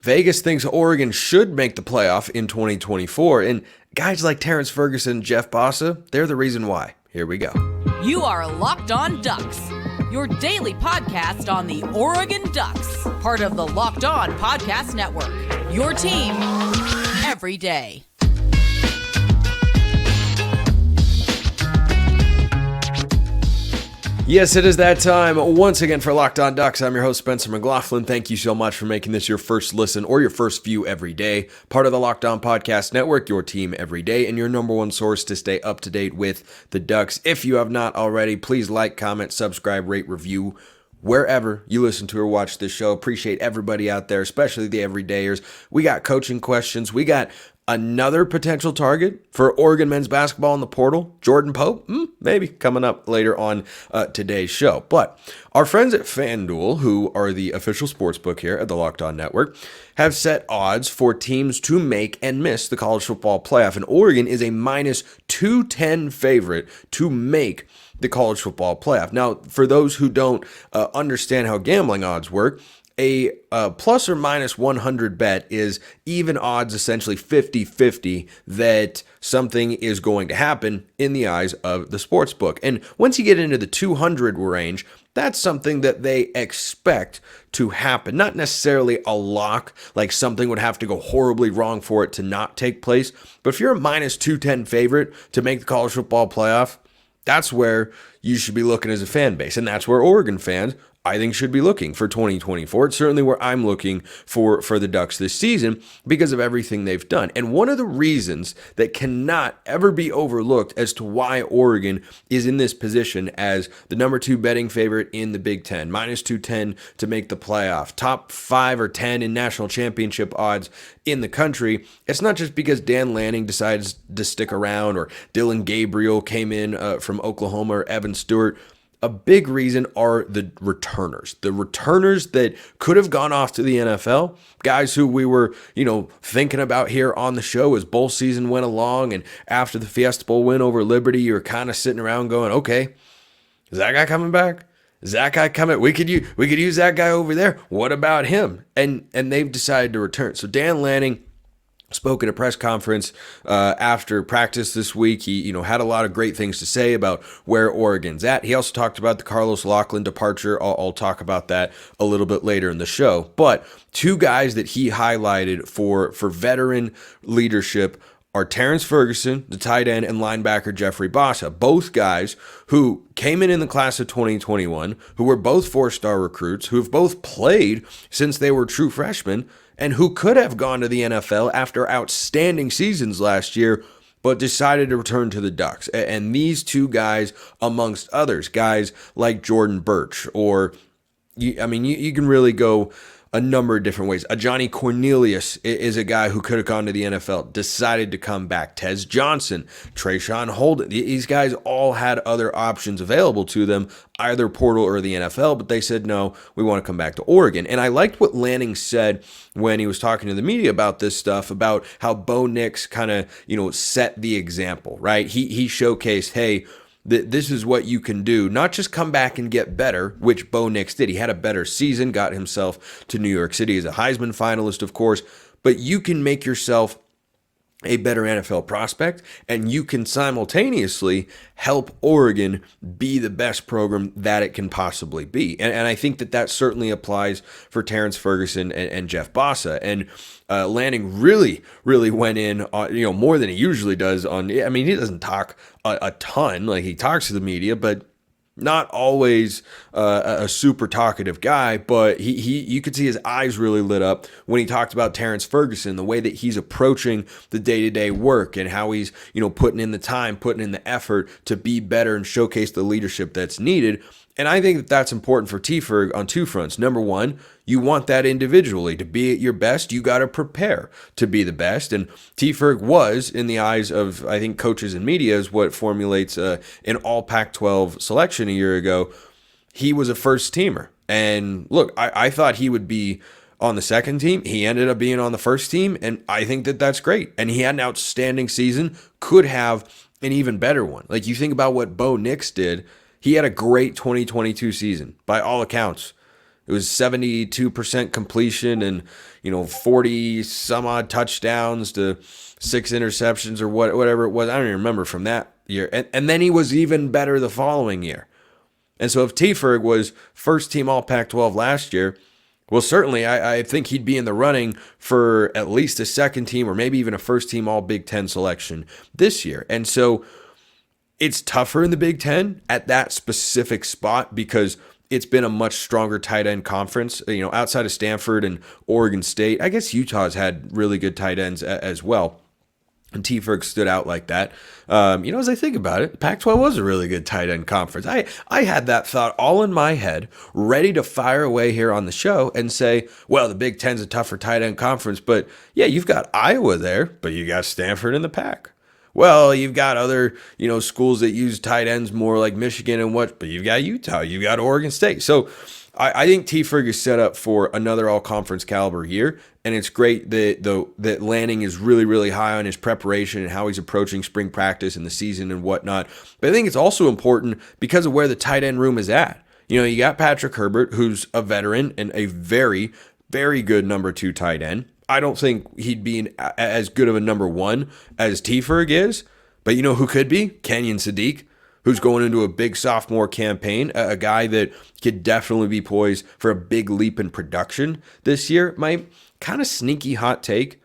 Vegas thinks Oregon should make the playoff in 2024, and guys like Terrance Ferguson and Jeff Bassa, they're the reason why. Here we go. You are Locked On Ducks, your daily podcast on the Oregon Ducks, part of the Locked On Podcast Network, your team every day. Yes, it is that time once again for Locked On Ducks. I'm your host, Spencer McLaughlin. Thank you so much for making this your first listen or your first view every day. Part of the Locked On Podcast Network, your team every day, and your number one source to stay up to date with the Ducks. If you have not already, please like, comment, subscribe, rate, review, wherever you listen to or watch this show. Appreciate everybody out there, especially the everydayers. We got coaching questions. We got another potential target for Oregon men's basketball in the portal, Jordan Pope, maybe coming up later on today's show. But our friends at FanDuel, who are the official sportsbook here at the Locked On Network, have set odds for teams to make and miss the college football playoff. And Oregon is a minus 210 favorite to make the college football playoff. Now, for those who don't understand how gambling odds work, a plus or minus 100 bet is even odds, essentially 50-50, that something is going to happen in the eyes of the sports book. And once you get into the 200 range, that's something that they expect to happen. Not necessarily a lock, like something would have to go horribly wrong for it to not take place. But if you're a minus 210 favorite to make the college football playoff, that's where you should be looking as a fan base. And that's where Oregon fans, I think, should be looking for 2024. It's certainly where I'm looking for the Ducks this season because of everything they've done. And one of the reasons that cannot ever be overlooked as to why Oregon is in this position as the number 2 betting favorite in the Big Ten, minus 210 to make the playoff, top 5 or 10 in national championship odds in the country. It's not just because Dan Lanning decides to stick around or Dylan Gabriel came in from Oklahoma or Evan Stewart. A big reason are the returners that could have gone off to the NFL, guys who we were, thinking about here on the show as bowl season went along. And after the Fiesta Bowl win over Liberty, you were kind of sitting around going, okay, is that guy coming back? Is that guy coming? We could use that guy over there. What about him? And they've decided to return. So Dan Lanning spoke at a press conference after practice this week. He, had a lot of great things to say about where Oregon's at. He also talked about the Carlos Locklyn departure. I'll talk about that a little bit later in the show. But 2 guys that he highlighted for veteran leadership are Terrance Ferguson, the tight end, and linebacker Jeff Bassa, both guys who came in the class of 2021, who were both 4-star recruits, who have both played since they were true freshmen, and who could have gone to the NFL after outstanding seasons last year, but decided to return to the Ducks. And these 2 guys, amongst others, guys like Jordan Birch, or, you can really go a number of different ways. Johnny Cornelius is a guy who could have gone to the NFL, decided to come back. Tez Johnson, Trayshawn Holden, these guys all had other options available to them, either portal or the NFL, but they said, no, we want to come back to Oregon. And I liked what Lanning said when he was talking to the media about this stuff, about how Bo Nix kind of, set the example, right? He showcased, hey, this is what you can do, not just come back and get better, which Bo Nix did. He had a better season, got himself to New York City as a Heisman finalist, of course, but you can make yourself a better NFL prospect, and you can simultaneously help Oregon be the best program that it can possibly be. And I think that certainly applies for Terrance Ferguson and Jeff Bassa. And Lanning really went in on, more than he usually does on, he doesn't talk a ton, like he talks to the media, but not always a super talkative guy, but you could see his eyes really lit up when he talked about Terrance Ferguson, the way that he's approaching the day-to-day work and how he's, putting in the time, putting in the effort to be better and showcase the leadership that's needed. And I think that's important for T-Ferg on 2 fronts. Number one, you want that individually. To be at your best, you got to prepare to be the best. And T-Ferg was, in the eyes of, I think, coaches and media, is what formulates an all Pac-12 selection a year ago. He was a first-teamer. And look, I thought he would be on the second team. He ended up being on the first team, and I think that's great. And he had an outstanding season, could have an even better one. Like, you think about what Bo Nix did. He had a great 2022 season, by all accounts. It was 72% completion and, 40 some odd touchdowns to 6 interceptions or whatever it was. I don't even remember from that year. And then he was even better the following year. And so if T-Ferg was first team all Pac-12 last year, well, certainly I think he'd be in the running for at least a second team or maybe even a first team all Big Ten selection this year. And so it's tougher in the Big Ten at that specific spot because it's been a much stronger tight end conference, outside of Stanford and Oregon State. I guess Utah's had really good tight ends as well. And T-Ferg stood out like that. As I think about it, Pac-12 was a really good tight end conference. I had that thought all in my head, ready to fire away here on the show and say, well, the Big Ten's a tougher tight end conference, but yeah, you've got Iowa there, but you got Stanford in the Pac. Well, you've got other, schools that use tight ends more like Michigan and but you've got Utah, you've got Oregon State. So I think T-Ferg is set up for another all-conference caliber year, and it's great that Lanning is really, really high on his preparation and how he's approaching spring practice and the season and whatnot. But I think it's also important because of where the tight end room is at. You got Patrick Herbert, who's a veteran and a very, very good number 2 tight end. I don't think he'd be as good of a number 1 as T-Ferg is, but you know who could be? Kenyon Sadiq, who's going into a big sophomore campaign, a guy that could definitely be poised for a big leap in production this year. My kind of sneaky hot take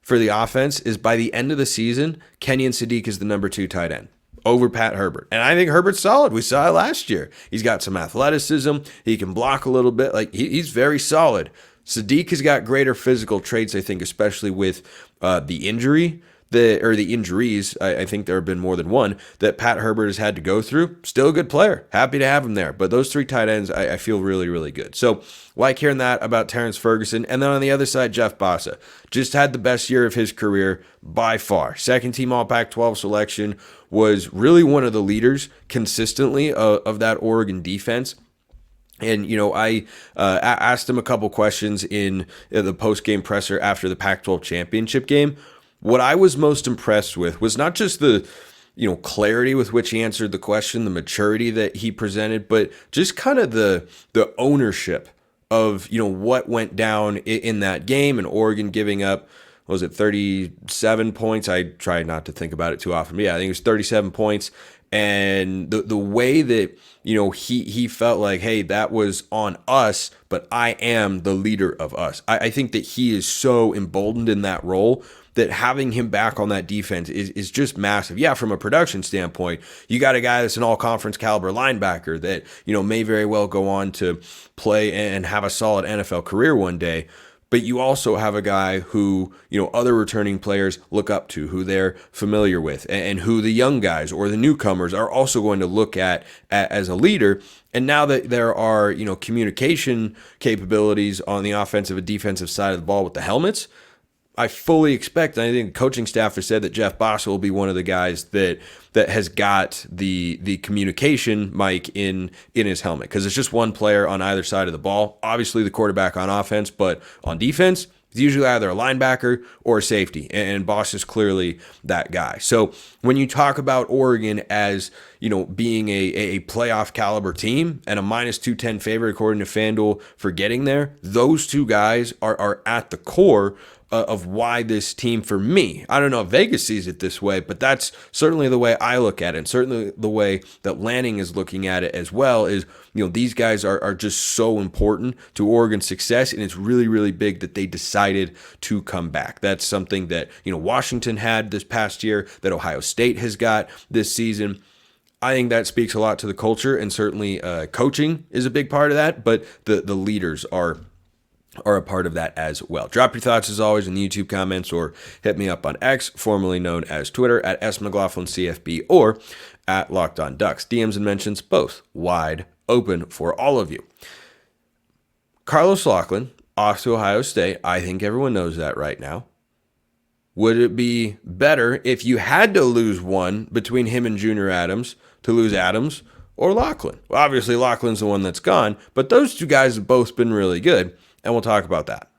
for the offense is by the end of the season, Kenyon Sadiq is the number 2 tight end over Pat Herbert. And I think Herbert's solid. We saw it last year. He's got some athleticism. He can block a little bit. He's very solid. Sadiq has got greater physical traits, I think, especially with the injury. The injuries, I think there have been more than one, that Pat Herbert has had to go through. Still a good player. Happy to have him there. But those 3 tight ends, I feel really, really good. So like hearing that about Terrance Ferguson. And then on the other side, Jeff Bassa. Just had the best year of his career by far. Second team all Pac-12 selection. Was really one of the leaders consistently of that Oregon defense. And, I asked him a couple questions in the post-game presser after the Pac-12 championship game. What I was most impressed with was not just the, clarity with which he answered the question, the maturity that he presented, but just kind of the ownership of, what went down in that game and Oregon giving up, what was it, 37 points? I try not to think about it too often. But yeah, I think it was 37 points. And the way that, he felt like, hey, that was on us, but I am the leader of us. I think that he is so emboldened in that role that having him back on that defense is just massive. Yeah, from a production standpoint, you got a guy that's an all-conference caliber linebacker that, may very well go on to play and have a solid NFL career one day. But you also have a guy who, other returning players look up to, who they're familiar with, and who the young guys or the newcomers are also going to look at as a leader. And now that there are, communication capabilities on the offensive and defensive side of the ball with the helmets, I fully expect, and I think the coaching staff has said that Jeff Bassa will be one of the guys that has got the communication mic in his helmet, because it's just one player on either side of the ball. Obviously the quarterback on offense, but on defense, it's usually either a linebacker or a safety, and Boss is clearly that guy. So when you talk about Oregon as, being a playoff caliber team and a minus 210 favorite according to FanDuel for getting there, those 2 guys are at the core of why this team, for me, I don't know if Vegas sees it this way, but that's certainly the way I look at it, and certainly the way that Lanning is looking at it as well, is, these guys are just so important to Oregon's success, and it's really, really big that they decided to come back. That's something that, Washington had this past year, that Ohio State has got this season. I think that speaks a lot to the culture, and certainly coaching is a big part of that, but the leaders are a part of that as well. Drop your thoughts as always in the YouTube comments, or hit me up on X, formerly known as Twitter, at @McLaughlinCFB, or at LockedOnDucks. DMs and mentions both wide open for all of you. Carlos Locklyn off to Ohio State. I think everyone knows that right now. Would it be better if you had to lose one between him and Junior Adams, to lose Adams or Locklyn? Well, obviously Locklyn's the one that's gone, but those 2 guys have both been really good. And we'll talk about that.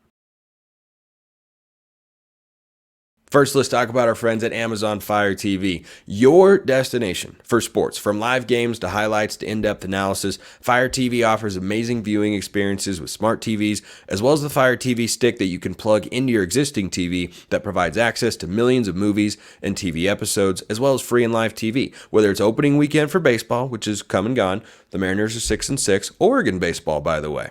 First, let's talk about our friends at Amazon Fire TV, your destination for sports. From live games to highlights to in-depth analysis, Fire TV offers amazing viewing experiences with smart TVs, as well as the Fire TV stick that you can plug into your existing TV that provides access to millions of movies and TV episodes, as well as free and live TV. Whether it's opening weekend for baseball, which is come and gone, the Mariners are 6-6, Oregon baseball, by the way.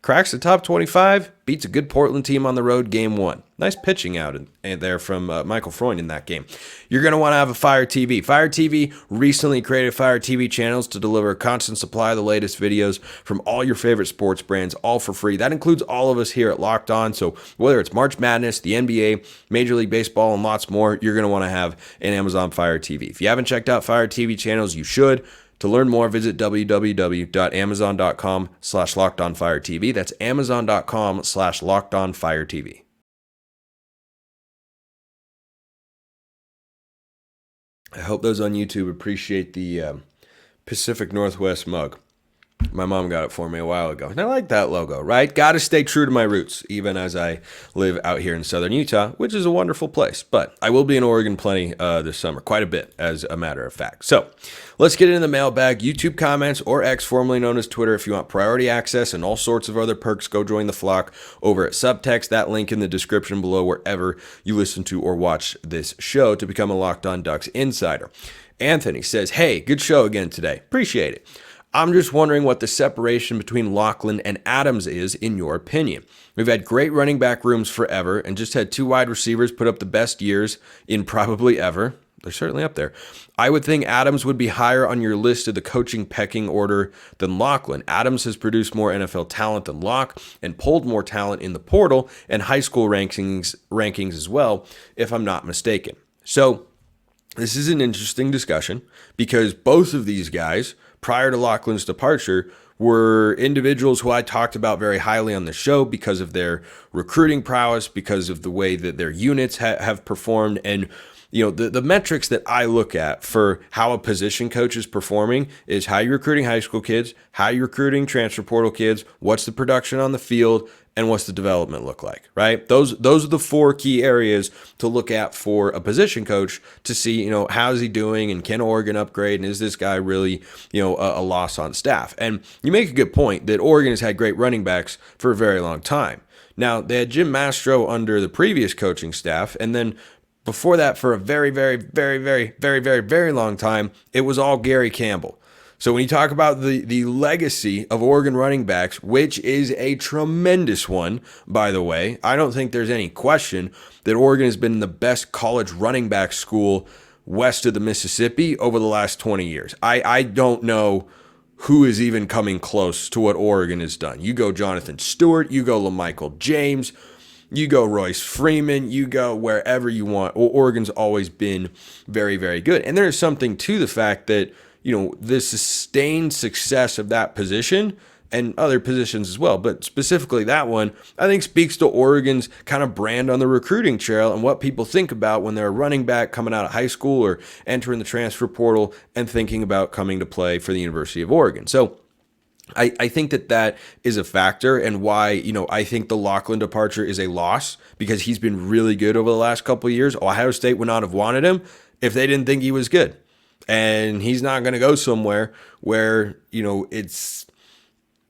Cracks the top 25, beats a good Portland team on the road game 1. Nice pitching out there from Michael Freund in that game. You're going to want to have a Fire TV. Fire TV recently created Fire TV channels to deliver a constant supply of the latest videos from all your favorite sports brands, all for free. That includes all of us here at Locked On. So whether it's March Madness, the NBA, Major League Baseball, and lots more, you're going to want to have an Amazon Fire TV. If you haven't checked out Fire TV channels, you should. To learn more, visit www.amazon.com/LockedOnFireTV. That's amazon.com/LockedOnFireTV. I hope those on YouTube appreciate the Pacific Northwest mug. My mom got it for me a while ago. And I like that logo, right? Got to stay true to my roots, even as I live out here in southern Utah, which is a wonderful place. But I will be in Oregon plenty this summer, quite a bit, as a matter of fact. So let's get into the mailbag. YouTube comments, or X, formerly known as Twitter. If you want priority access and all sorts of other perks, go join the flock over at Subtext. That link in the description below, wherever you listen to or watch this show, to become a Locked On Ducks insider. Anthony says, hey, good show again today. Appreciate it. I'm just wondering what the separation between Locklyn and Adams is, in your opinion. We've had great running back rooms forever and just had 2 wide receivers put up the best years in probably ever. They're certainly up there. I would think Adams would be higher on your list of the coaching pecking order than Locklyn. Adams has produced more NFL talent than Lock and pulled more talent in the portal and high school rankings as well, if I'm not mistaken. So this is an interesting discussion because both of these guys, prior to Locklyn's departure, were individuals who I talked about very highly on the show because of their recruiting prowess, because of the way that their units have performed. And, you know, the metrics that I look at for how a position coach is performing is how you're recruiting high school kids, how you're recruiting transfer portal kids, what's the production on the field, and what's the development look like, right? Those are the 4 key areas to look at for a position coach to see, you know, how's he doing and can Oregon upgrade and is this guy really, you know, a loss on staff? And you make a good point that Oregon has had great running backs for a very long time. Now, they had Jim Mastro under the previous coaching staff, and then before that, for a very, very, very, very, very, very, very long time, it was all Gary Campbell. So when you talk about the legacy of Oregon running backs, which is a tremendous one, by the way, I don't think there's any question that Oregon has been the best college running back school west of the Mississippi over the last 20 years. I don't know who is even coming close to what Oregon has done. You go Jonathan Stewart, you go LaMichael James, you go Royce Freeman, you go wherever you want. Oregon's always been very, very good. And there's something to the fact that, you know, the sustained success of that position and other positions as well, but specifically that one, I think speaks to Oregon's kind of brand on the recruiting trail and what people think about when they're a running back coming out of high school or entering the transfer portal and thinking about coming to play for the University of Oregon. So I think that is a factor, and why, you know, I think the Locklyn departure is a loss because he's been really good over the last couple of years. Ohio State would not have wanted him if they didn't think he was good. And he's not going to go somewhere where, you know, it's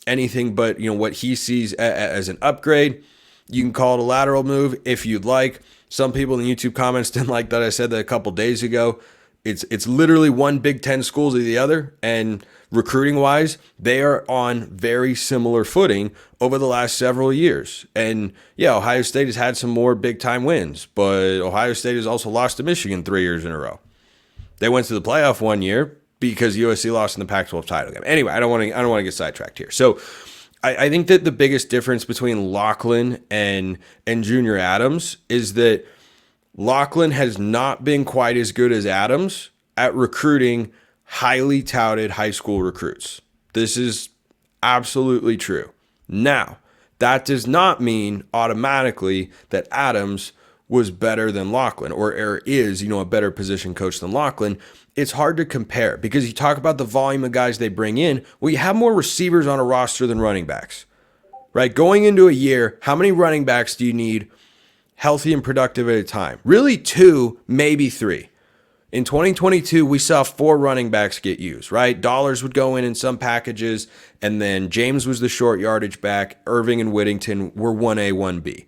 anything but, you know, what he sees as an upgrade. You can call it a lateral move if you'd like. Some people in the YouTube comments didn't like that I said that a couple days ago. It's literally one Big Ten school to the other, and recruiting-wise, they are on very similar footing over the last several years. And yeah, Ohio State has had some more big-time wins, but Ohio State has also lost to Michigan 3 years in a row. They went to the playoff one year because USC lost in the Pac-12 title game. Anyway, I don't want to get sidetracked here. So I think that the biggest difference between Locklyn and Junior Adams is that Locklyn has not been quite as good as Adams at recruiting highly touted high school recruits. This is absolutely true. Now, that does not mean automatically that Adams was better than Locklyn or is, you know, a better position coach than Locklyn. It's hard to compare because you talk about the volume of guys they bring in. Well, you have more receivers on a roster than running backs, right? Going into a year, how many running backs do you need healthy and productive at a time. Really 2, maybe 3. In 2022, we saw 4 running backs get used, right? Dollars would go in some packages, and then James was the short yardage back. Irving and Whittington were 1A, 1B.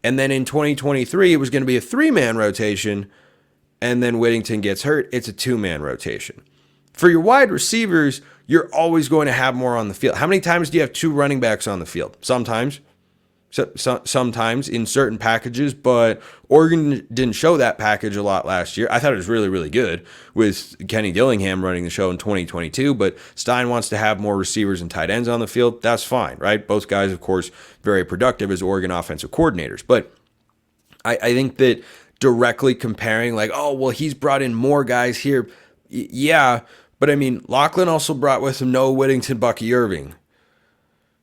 And then in 2023, it was going to be a 3-man rotation, and then Whittington gets hurt. It's a 2-man rotation. For your wide receivers, you're always going to have more on the field. How many times do you have 2 running backs on the field? Sometimes. Sometimes in certain packages, but Oregon didn't show that package a lot last year. I thought it was really, really good with Kenny Dillingham running the show in 2022, but Stein wants to have more receivers and tight ends on the field. That's fine, right? Both guys, of course, very productive as Oregon offensive coordinators. But I think that directly comparing like, oh, well, he's brought in more guys here. Yeah, but I mean, Locklyn also brought with him Noah Whittington, Bucky Irving.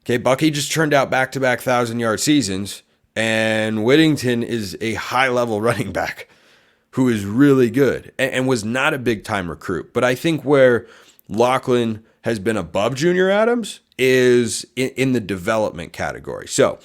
Okay, Bucky just turned out back-to-back 1,000-yard seasons, and Whittington is a high-level running back who is really good and was not a big-time recruit. But I think where Locklyn has been above Junior Adams is in the development category. So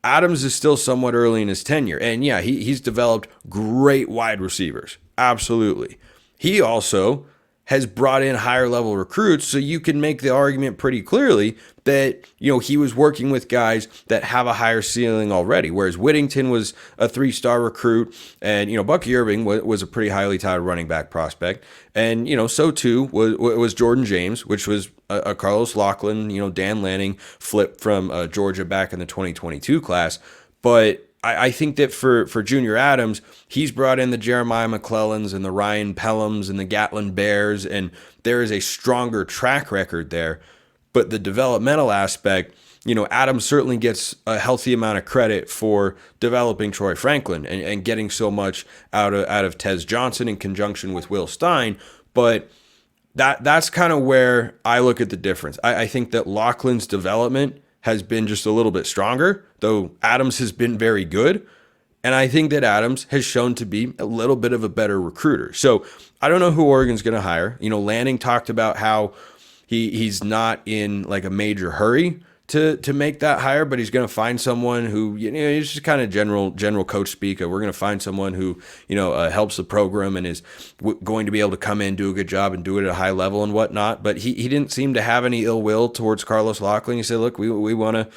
Adams is still somewhat early in his tenure, and yeah, he's developed great wide receivers, absolutely. He also has brought in higher level recruits, so you can make the argument pretty clearly that, you know, he was working with guys that have a higher ceiling already, whereas Whittington was a 3-star recruit, and, you know, Bucky Irving was a pretty highly touted running back prospect, and, you know, so too was Jordan James, which was a Carlos Locklyn, you know, Dan Lanning flip from Georgia back in the 2022 class. But I think that for Junior Adams, he's brought in the Jeremiah McClellans and the Ryan Pelhams and the Gatlin Bears, and there is a stronger track record there. But the developmental aspect, you know, Adams certainly gets a healthy amount of credit for developing Troy Franklin and getting so much out of Tez Johnson in conjunction with Will Stein. But that's kind of where I look at the difference. I think that Locklyn's development has been just a little bit stronger, though Adams has been very good. And I think that Adams has shown to be a little bit of a better recruiter. So I don't know who Oregon's going to hire. You know, Lanning talked about how he's not in like a major hurry to make that hire, but he's going to find someone who, you know, he's just kind of general coach speak. We're going to find someone who, you know, helps the program and is going to be able to come in, do a good job, and do it at a high level and whatnot. But he didn't seem to have any ill will towards Carlos Locklyn. He said, look, we want to,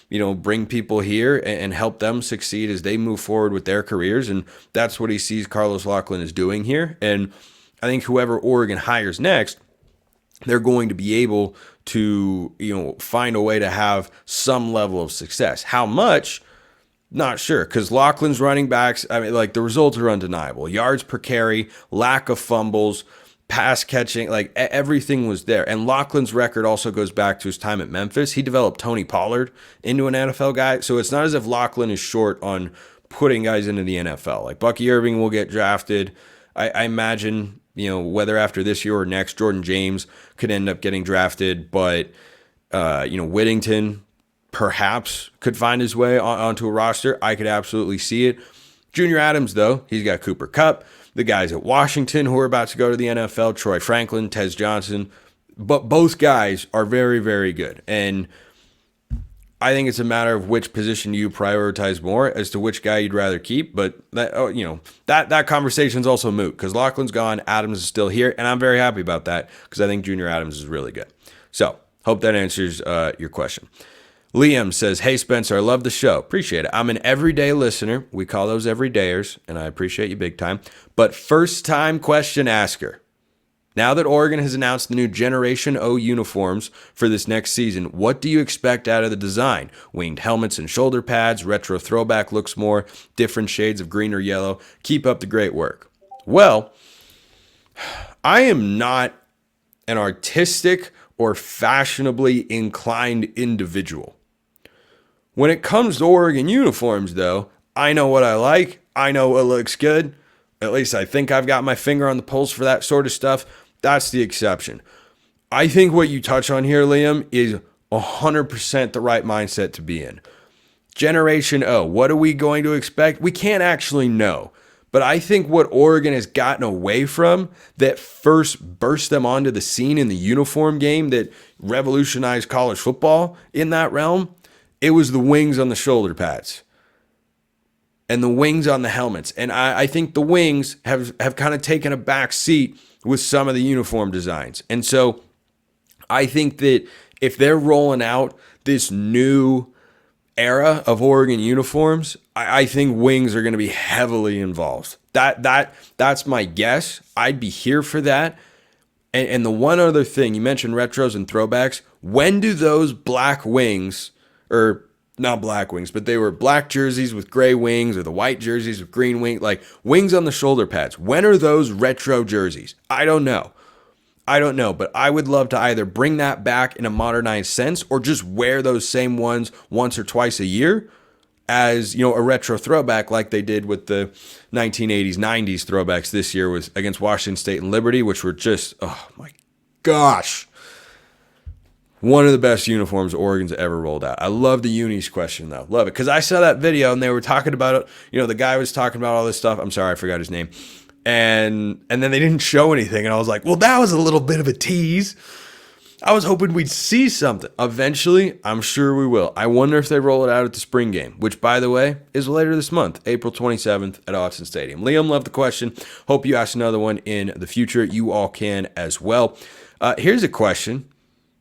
you know, bring people here and help them succeed as they move forward with their careers. And that's what he sees Carlos Locklyn is doing here. And I think whoever Oregon hires next, they're going to be able to, you know, find a way to have some level of success. How much? Not sure, because Locklyn's running backs, I mean, like, the results are undeniable. Yards per carry, lack of fumbles, pass catching, like, everything was there. And Locklyn's record also goes back to his time at Memphis. He developed Tony Pollard into an NFL guy, so it's not as if Locklyn is short on putting guys into the NFL. Like, Bucky Irving will get drafted. I imagine, you know, whether after this year or next, Jordan James could end up getting drafted, but, you know, Whittington perhaps could find his way onto a roster. I could absolutely see it. Junior Adams, though, he's got Cooper Kupp, the guys at Washington who are about to go to the NFL, Troy Franklin, Tez Johnson, but both guys are very, very good. And I think it's a matter of which position you prioritize more as to which guy you'd rather keep. But that, you know, that conversation's also moot because Locklyn's gone, Adams is still here, and I'm very happy about that because I think Junior Adams is really good. So hope that answers your question. Liam says, hey, Spencer, I love the show. Appreciate it. I'm an everyday listener. We call those everydayers, and I appreciate you big time. But first-time question asker. Now that Oregon has announced the new Generation O uniforms for this next season, what do you expect out of the design? Winged helmets and shoulder pads, retro throwback looks more, different shades of green or yellow. Keep up the great work. Well, I am not an artistic or fashionably inclined individual. When it comes to Oregon uniforms, though, I know what I like. I know what looks good. At least I think I've got my finger on the pulse for that sort of stuff. That's the exception. I think what you touch on here, Liam, is 100% the right mindset to be in. Generation O, what are we going to expect? We can't actually know. But I think what Oregon has gotten away from that first burst them onto the scene in the uniform game that revolutionized college football in that realm, it was the wings on the shoulder pads. and the wings on the helmets. And I think the wings have kind of taken a back seat with some of the uniform designs. And so I think that if they're rolling out this new era of Oregon uniforms, I think wings are going to be heavily involved. That's my guess. I'd be here for that. And the one other thing, you mentioned retros and throwbacks. When do those black wings, or not black wings, but they were black jerseys with gray wings, or the white jerseys with green wings, like wings on the shoulder pads, when are those retro jerseys? I don't know, but I would love to either bring that back in a modernized sense or just wear those same ones once or twice a year as, you know, a retro throwback like they did with the 1980s, 90s throwbacks this year was against Washington State and Liberty, which were just, oh my gosh, one of the best uniforms Oregon's ever rolled out. I love the unis question, though. Love it. Because I saw that video and they were talking about it. You know, the guy was talking about all this stuff. I'm sorry, I forgot his name. And then they didn't show anything. And I was like, well, that was a little bit of a tease. I was hoping we'd see something. Eventually, I'm sure we will. I wonder if they roll it out at the spring game, which, by the way, is later this month, April 27th at Autzen Stadium. Liam, love the question. Hope you ask another one in the future. You all can as well. Here's a question.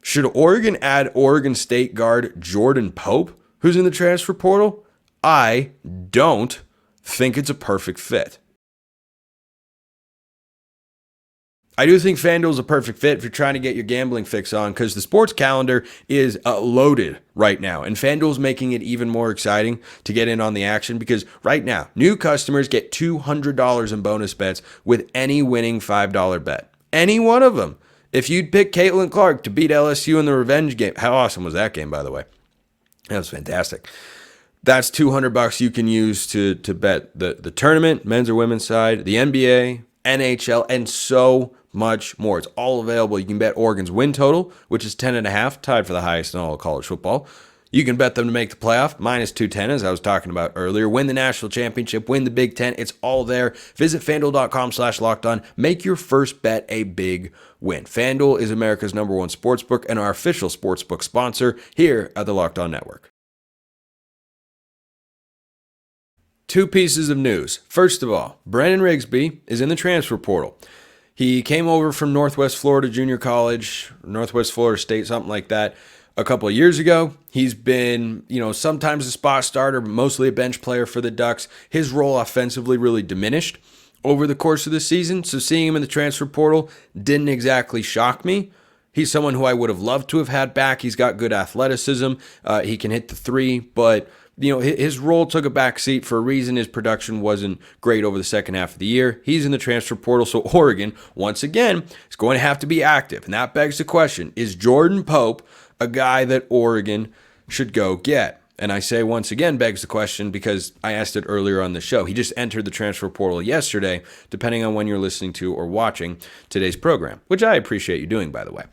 Should Oregon add Oregon State guard Jordan Pope, who's in the transfer portal? I don't think it's a perfect fit. I do think FanDuel is a perfect fit if you're trying to get your gambling fix on, because the sports calendar is loaded right now, and FanDuel's making it even more exciting to get in on the action, because right now, new customers get $200 in bonus bets with any winning $5 bet. Any one of them. If you'd pick Caitlin Clark to beat LSU in the revenge game, how awesome was that game, by the way? That was fantastic. That's $200 you can use to bet the tournament, men's or women's side, the NBA, NHL, and so much more. It's all available. You can bet Oregon's win total, which is 10.5, tied for the highest in all of college football. You can bet them to make the playoff, minus 210, as I was talking about earlier. Win the national championship, win the Big Ten. It's all there. Visit FanDuel.com/lockedon. Make your first bet a big win. FanDuel is America's #1 sportsbook and our official sportsbook sponsor here at the Locked On Network. Two pieces of news. First of all, Brennan Rigsby is in the transfer portal. He came over from Northwest Florida Junior College, Northwest Florida State, something like that, a couple of years ago. He's been, sometimes a spot starter, but mostly a bench player for the Ducks. His role offensively really diminished over the course of the season, so seeing him in the transfer portal didn't exactly shock me. He's someone who I would have loved to have had back. He's got good athleticism. He can hit the three, but his role took a back seat for a reason. His production wasn't great over the second half of the year. He's in the transfer portal, so Oregon, once again, is going to have to be active. And that begs the question, is Jordan Pope a guy that Oregon should go get? And I say once again begs the question because I asked it earlier on the show. He just entered the transfer portal yesterday, depending on when you're listening to or watching today's program, which I appreciate you doing, by the way.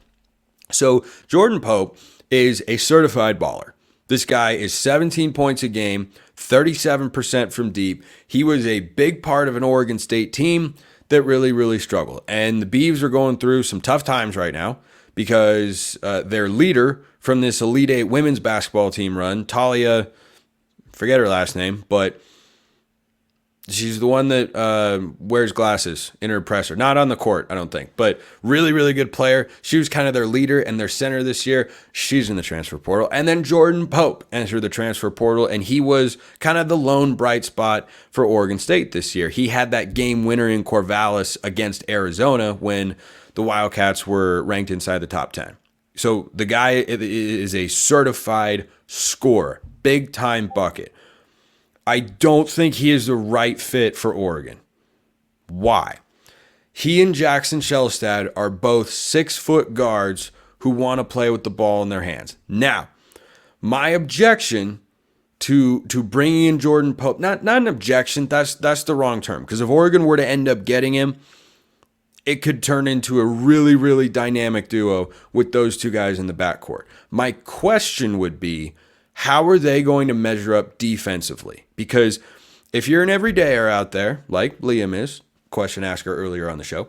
So Jordan Pope is a certified baller. This guy is 17 points a game, 37% from deep. He was a big part of an Oregon State team that really, really struggled. And the Beavs are going through some tough times right now because their leader from this Elite Eight women's basketball team run, Talia, forget her last name, but she's the one that wears glasses in her presser. Not on the court, I don't think, but really, really good player. She was kind of their leader and their center this year. She's in the transfer portal. And then Jordan Pope entered the transfer portal, and he was kind of the lone bright spot for Oregon State this year. He had that game winner in Corvallis against Arizona when the Wildcats were ranked inside the top 10. So the guy is a certified scorer, big-time bucket. I don't think he is the right fit for Oregon. Why? He and Jackson Shelstad are both 6-foot guards who want to play with the ball in their hands. Now, my objection to bringing in Jordan Pope, not an objection, that's the wrong term, because if Oregon were to end up getting him, it could turn into a really, really dynamic duo with those two guys in the backcourt. My question would be, how are they going to measure up defensively? Because if you're an everydayer out there, like Liam is, question asker earlier on the show,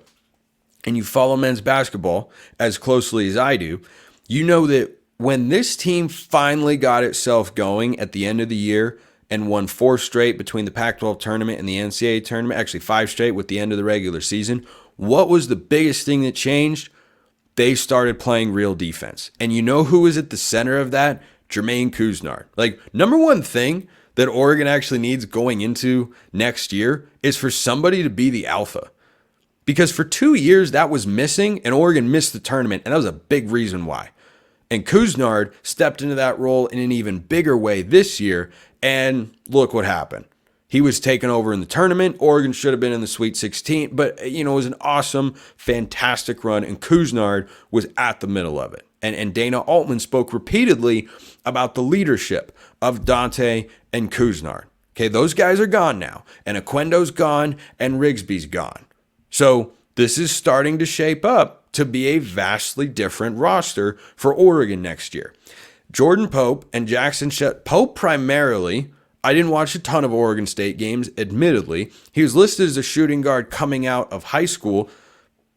and you follow men's basketball as closely as I do, you know that when this team finally got itself going at the end of the year and won 4 straight between the Pac-12 tournament and the NCAA tournament, actually 5 straight with the end of the regular season. What was the biggest thing that changed? They started playing real defense. And you know who was at the center of that? Jermaine Cousinard. Like, number one thing that Oregon actually needs going into next year is for somebody to be the alpha. Because for 2 years that was missing, and Oregon missed the tournament, and that was a big reason why. And Cousinard stepped into that role in an even bigger way this year, and look what happened. He was taken over in the tournament. Oregon should have been in the Sweet 16, but it was an awesome, fantastic run, and Cousinard was at the middle of it. And Dana Altman spoke repeatedly about the leadership of Dante and Cousinard. Okay, those guys are gone now, and Aquendo's gone, and Rigsby's gone. So this is starting to shape up to be a vastly different roster for Oregon next year. Jordan Pope and Jackson Pope primarily. I didn't watch a ton of Oregon State games, admittedly. He was listed as a shooting guard coming out of high school,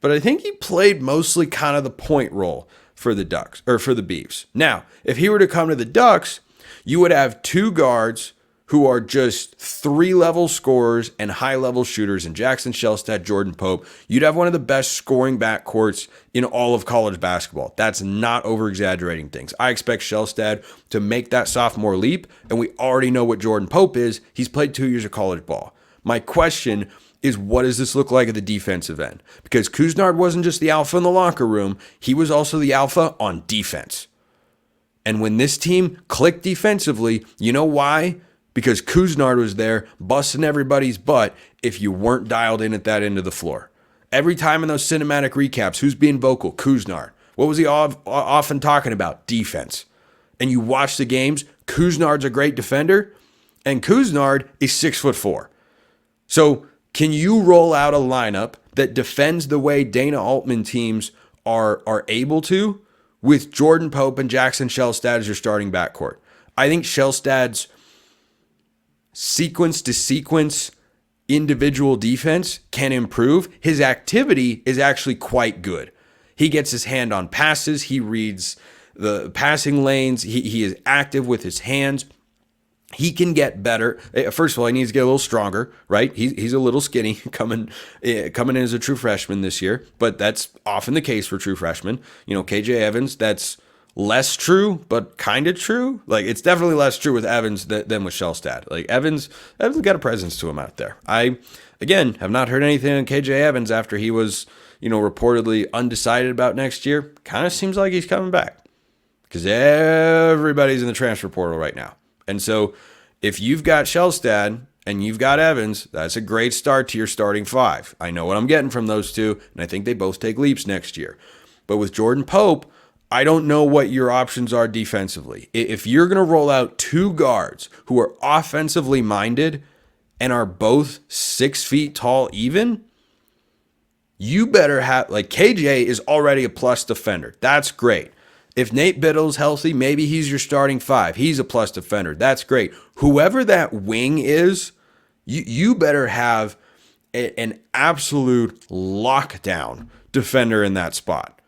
but I think he played mostly kind of the point role for the Ducks, or for the Beavs. Now, if he were to come to the Ducks, you would have 2 guards who are just 3-level scorers and high-level shooters in Jackson Shelstad, Jordan Pope. You'd have one of the best scoring backcourts in all of college basketball. That's not over-exaggerating things. I expect Shelstad to make that sophomore leap, and we already know what Jordan Pope is. He's played 2 years of college ball. My question is, what does this look like at the defensive end? Because Cousinard wasn't just the alpha in the locker room, he was also the alpha on defense. And when this team clicked defensively, you know why? Because Cousinard was there busting everybody's butt if you weren't dialed in at that end of the floor. Every time in those cinematic recaps, who's being vocal? Cousinard. What was he often talking about? Defense. And you watch the games, Cousinard's a great defender, and Cousinard is 6'4". So can you roll out a lineup that defends the way Dana Altman teams are able to with Jordan Pope and Jackson Shelstad as your starting backcourt? I think Shelstad's sequence to sequence individual defense can improve. His activity is actually quite good. He gets his hand on passes. He reads the passing lanes. He is active with his hands. He can get better. First of all, he needs to get a little stronger, right? He's a little skinny coming in as a true freshman this year, but that's often the case for true freshmen. KJ Evans, that's less true, but kind of true. Like, it's definitely less true with Evans than with Shelstad. Like, Evans got a presence to him out there. I, again, have not heard anything on KJ Evans after he was, reportedly undecided about next year. Kind of seems like he's coming back because everybody's in the transfer portal right now. And so if you've got Shelstad and you've got Evans, that's a great start to your starting 5. I know what I'm getting from those two, and I think they both take leaps next year. But with Jordan Pope, I don't know what your options are defensively. If you're going to roll out 2 guards who are offensively minded and are both 6 feet tall even, you better have, like, KJ is already a plus defender. That's great. If Nate Biddle's healthy, maybe he's your starting 5. He's a plus defender. That's great. Whoever that wing is, you better have an absolute lockdown defender in that spot.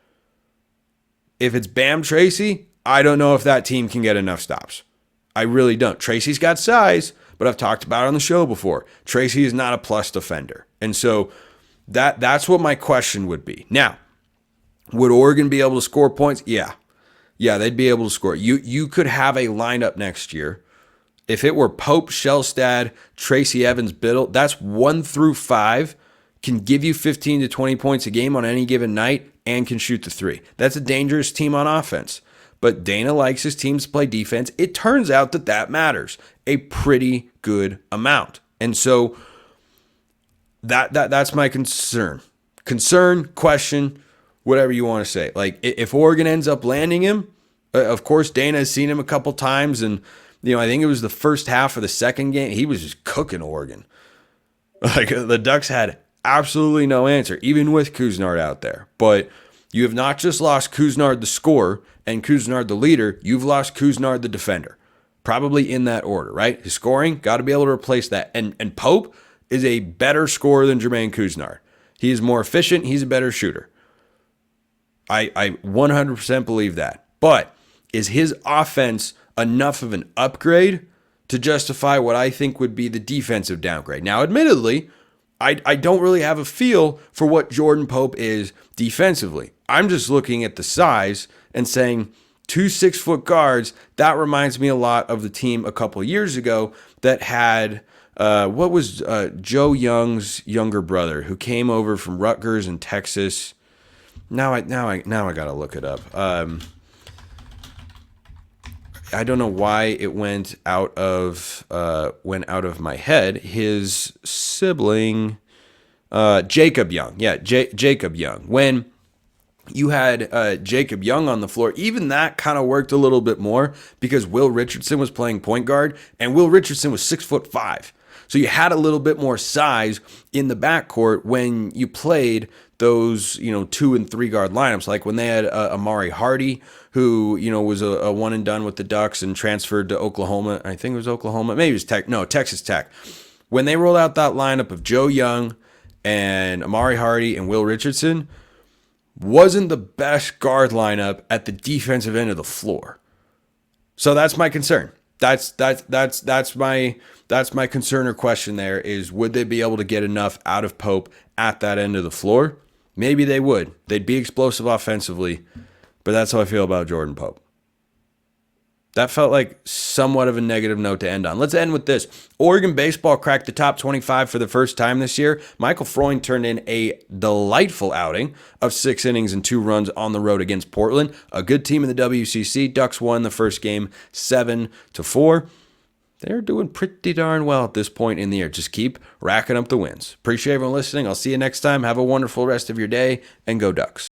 If it's Bam Tracy, I don't know if that team can get enough stops. I really don't. Tracy's got size, but I've talked about it on the show before. Tracy is not a plus defender. And so that's what my question would be. Now, would Oregon be able to score points? Yeah. Yeah, they'd be able to score. You could have a lineup next year. If it were Pope, Shelstad, Tracy Evans, Biddle, that's 1 through 5, can give you 15 to 20 points a game on any given night and can shoot the 3. That's a dangerous team on offense. But Dana likes his teams to play defense. It turns out that matters a pretty good amount. And so that's my concern. Question, whatever you want to say. Like, if Oregon ends up landing him, of course, Dana has seen him a couple times, and I think it was the first half of the second game, he was just cooking Oregon. Like, the Ducks had absolutely no answer, even with Cousinard out there. But you have not just lost Cousinard the scorer and Cousinard the leader, you've lost Cousinard the defender. Probably in that order, right? His scoring, got to be able to replace that. And Pope is a better scorer than Jermaine Cousinard. He is more efficient, he's a better shooter. I 100% believe that. But is his offense enough of an upgrade to justify what I think would be the defensive downgrade. Now, admittedly, I don't really have a feel for what Jordan Pope is defensively. I'm just looking at the size and saying 2 6-foot guards. That reminds me a lot of the team a couple of years ago that had Joe Young's younger brother who came over from Rutgers in Texas. Now I gotta look it up. I don't know why it went out of my head. His sibling, Jacob Young. Yeah, Jacob Young. When you had Jacob Young on the floor, even that kind of worked a little bit more because Will Richardson was playing point guard, and Will Richardson was 6'5". So you had a little bit more size in the backcourt when you played those, 2 and 3 guard lineups. Like when they had Amari Hardy, who, was a one and done with the Ducks and transferred to Oklahoma. I think it was Oklahoma. Maybe it was Texas Tech. When they rolled out that lineup of Joe Young and Amari Hardy and Will Richardson, wasn't the best guard lineup at the defensive end of the floor. So that's my concern. That's my concern or question there is, would they be able to get enough out of Pope at that end of the floor? Maybe they would. They'd be explosive offensively, but that's how I feel about Jordan Pope. That felt like somewhat of a negative note to end on. Let's end with this. Oregon baseball cracked the top 25 for the first time this year. Michael Freund turned in a delightful outing of 6 innings and 2 runs on the road against Portland. A good team in the WCC. Ducks won the first game 7-4. They're doing pretty darn well at this point in the year. Just keep racking up the wins. Appreciate everyone listening. I'll see you next time. Have a wonderful rest of your day, and go Ducks.